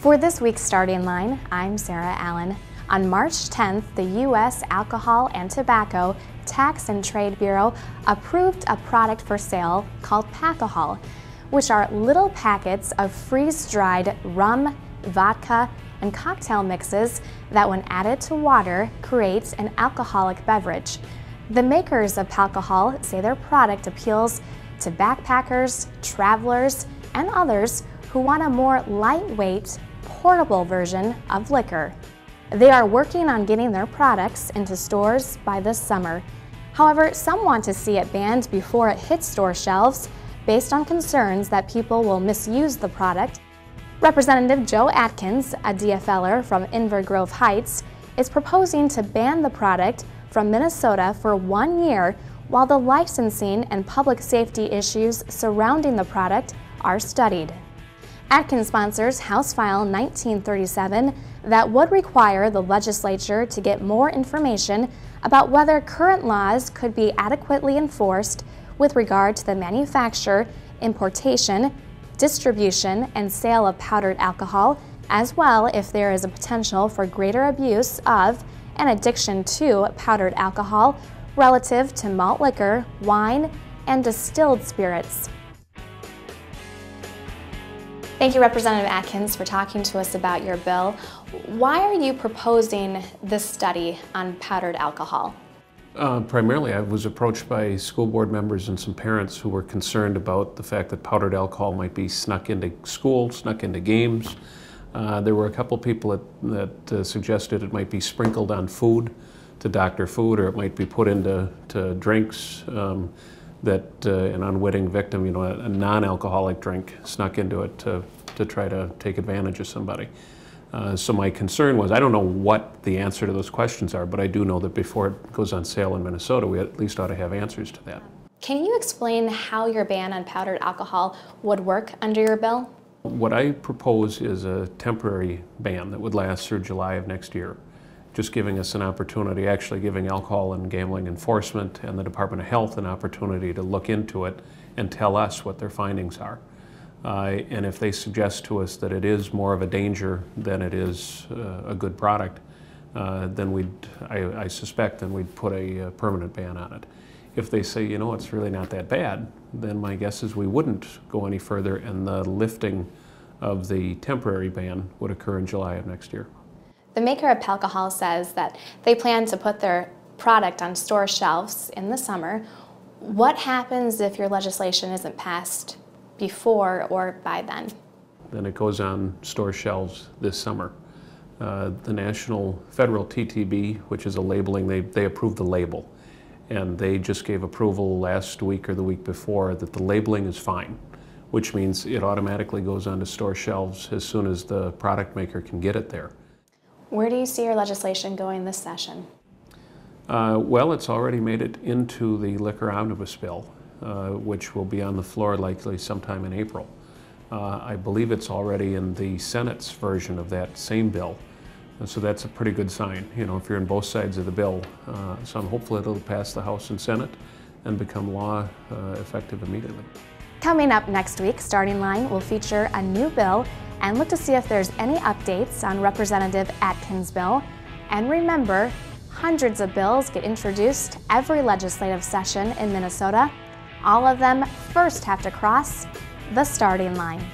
For this week's Starting Line, I'm Sarah Allen. On March 10th, the U.S. Alcohol and Tobacco Tax and Trade Bureau approved a product for sale called Packahol, which are little packets of freeze-dried rum, vodka, and cocktail mixes that, when added to water, creates an alcoholic beverage. The makers of Packahol say their product appeals to backpackers, travelers, and others who want a more lightweight, portable version of liquor. They are working on getting their products into stores by this summer. However, some want to see it banned before it hits store shelves based on concerns that people will misuse the product. Representative Joe Atkins, a DFLer from Inver Grove Heights, is proposing to ban the product from Minnesota for 1 year while the licensing and public safety issues surrounding the product are studied. Atkins sponsors House File 1937 that would require the legislature to get more information about whether current laws could be adequately enforced with regard to the manufacture, importation, distribution, and sale of powdered alcohol, as well if there is a potential for greater abuse of and addiction to powdered alcohol relative to malt liquor, wine, and distilled spirits. Thank you, Representative Atkins, for talking to us about your bill. Why are you proposing this study on powdered alcohol? Primarily, I was approached by school board members and some parents who were concerned about the fact that powdered alcohol might be snuck into school, snuck into games. There were a couple people that suggested it might be sprinkled on food to doctor food, or it might be put into drinks that an unwitting victim, a non-alcoholic drink, snuck into it to try to take advantage of somebody. So my concern was, I don't know what the answer to those questions are, but I do know that before it goes on sale in Minnesota, we at least ought to have answers to that. Can you explain how your ban on powdered alcohol would work under your bill? What I propose is a temporary ban that would last through July of next year, just giving us an opportunity, actually giving alcohol and gambling enforcement and the Department of Health an opportunity to look into it and tell us what their findings are. And if they suggest to us that it is more of a danger than it is a good product, then I suspect then we'd put a permanent ban on it. If they say, it's really not that bad, then my guess is we wouldn't go any further, and the lifting of the temporary ban would occur in July of next year. The maker of Packahol says that they plan to put their product on store shelves in the summer. What happens if your legislation isn't passed before or by then? Then it goes on store shelves this summer. The National Federal TTB, which is a labeling, they approved the label. And they just gave approval last week or the week before that the labeling is fine, which means it automatically goes onto store shelves as soon as the product maker can get it there. Where do you see your legislation going this session? Well, it's already made it into the liquor omnibus bill, which will be on the floor likely sometime in April. I believe it's already in the Senate's version of that same bill. So that's a pretty good sign, if you're on both sides of the bill. So I'm hopeful it'll pass the House and Senate and become law effective immediately. Coming up next week, Starting Line will feature a new bill and look to see if there's any updates on Representative Atkins' bill. And remember, hundreds of bills get introduced every legislative session in Minnesota. All of them first have to cross the starting line.